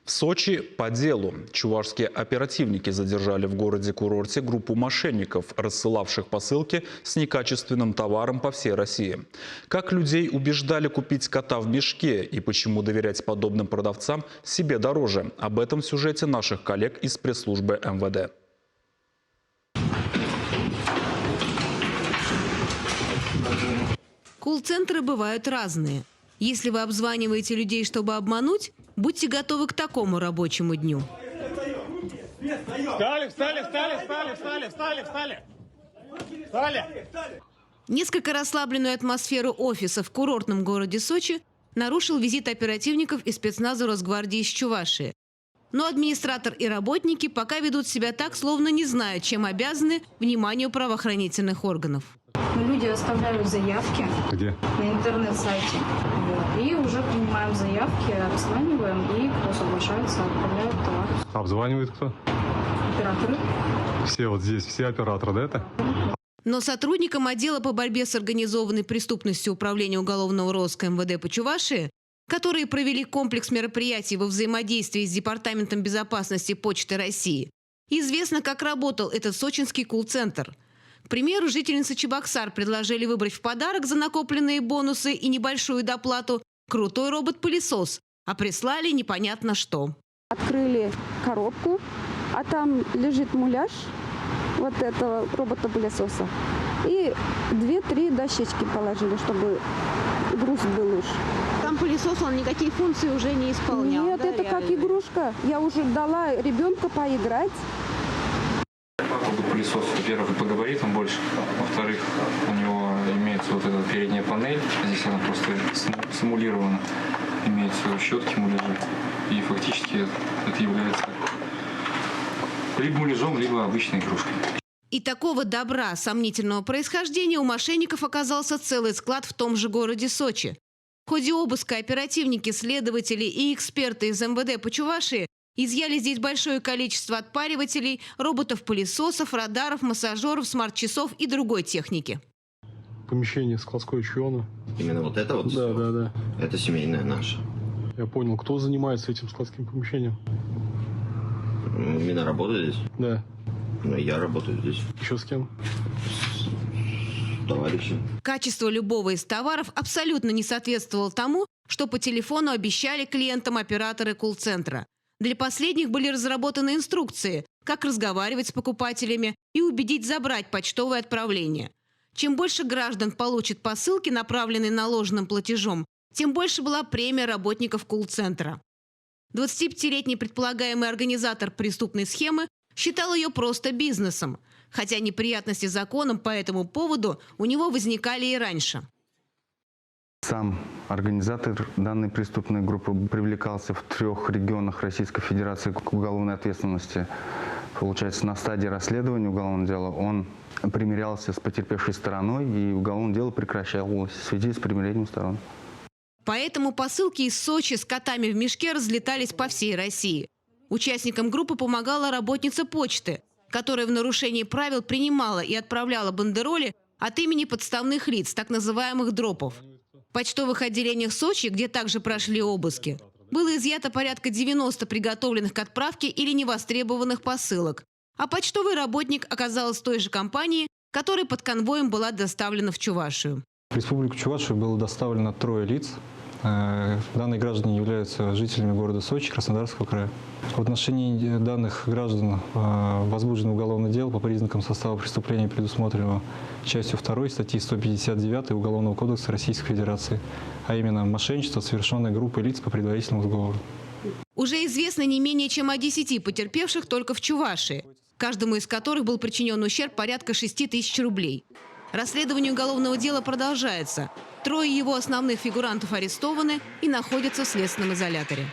В Сочи по делу. Чувашские оперативники задержали в городе-курорте группу мошенников, рассылавших посылки с некачественным товаром по всей России. Как людей убеждали купить кота в мешке и почему доверять подобным продавцам себе дороже? Об этом в сюжете наших коллег из пресс-службы МВД. Колл-центры бывают разные. Если вы обзваниваете людей, чтобы обмануть, будьте готовы к такому рабочему дню. Встали! Несколько расслабленную атмосферу офиса в курортном городе Сочи нарушил визит оперативников из спецназа Росгвардии из Чувашии. Но администратор и работники пока ведут себя так, словно не знают, чем обязаны вниманию правоохранительных органов. Люди оставляют заявки. Где? На интернет-сайте. И уже принимаем заявки, обзваниваем, и кто соглашается, отправляют товар. Обзванивает кто? Операторы. Все вот здесь, все операторы, да это? Но сотрудникам отдела по борьбе с организованной преступностью Управления уголовного розыска МВД по Чувашии, которые провели комплекс мероприятий во взаимодействии с Департаментом безопасности Почты России, известно, как работал этот сочинский колл-центр. К примеру, жительницы Чебоксар предложили выбрать в подарок за накопленные бонусы и небольшую доплату крутой робот-пылесос, а прислали непонятно что. Открыли коробку, а там лежит муляж вот этого робота-пылесоса. И 2-3 дощечки положили, чтобы груз был уж. Там пылесос, он никакие функции уже не исполнял. Нет, да, это реально? как игрушка. Я уже дала ребенка поиграть. Пылесос, во-первых, поговорит он больше, во-вторых, у него имеется вот эта передняя панель, здесь она просто симулирована, имеются щетки муляжи, и фактически это является либо муляжом, либо обычной игрушкой. И такого добра сомнительного происхождения у мошенников оказался целый склад в том же городе Сочи. В ходе обыска оперативники, следователи и эксперты из МВД по Чувашии изъяли здесь большое количество отпаривателей, роботов-пылесосов, радаров, массажеров, смарт-часов и другой техники. Помещение складское чье? Именно вот это вот? Да. Это семейное наше. Я понял. Кто занимается этим складским помещением? Именно работает здесь? Да. Ну, я работаю здесь. Еще с кем? С товарищем. Качество любого из товаров абсолютно не соответствовало тому, что по телефону обещали клиентам операторы колл-центра. Для последних были разработаны инструкции, как разговаривать с покупателями и убедить забрать почтовое отправление. Чем больше граждан получит посылки, направленные наложенным платежом, тем больше была премия работников колл-центра. 25-летний предполагаемый организатор преступной схемы считал ее просто бизнесом, хотя неприятности с законом по этому поводу у него возникали и раньше. Сам организатор данной преступной группы привлекался в 3 регионах Российской Федерации к уголовной ответственности. Получается, на стадии расследования уголовного дела он примирялся с потерпевшей стороной, и уголовное дело прекращалось в связи с примирением сторон. Поэтому посылки из Сочи с котами в мешке разлетались по всей России. Участникам группы помогала работница почты, которая в нарушении правил принимала и отправляла бандероли от имени подставных лиц, так называемых дропов. В почтовых отделениях Сочи, где также прошли обыски, было изъято порядка 90 приготовленных к отправке или невостребованных посылок. А почтовый работник оказался той же компании, которая под конвоем была доставлена в Чувашию. В Республику Чувашию было доставлено 3 лиц. Данные граждане являются жителями города Сочи, Краснодарского края. В отношении данных граждан возбуждено уголовное дело по признакам состава преступления, предусмотренного частью 2 статьи 159 Уголовного кодекса Российской Федерации, а именно мошенничество, совершенное группой лиц по предварительному сговору. Уже известно не менее чем о 10 потерпевших только в Чувашии, каждому из которых был причинен ущерб порядка 6 тысяч рублей. Расследование уголовного дела продолжается. 3 его основных фигурантов арестованы и находятся в следственном изоляторе.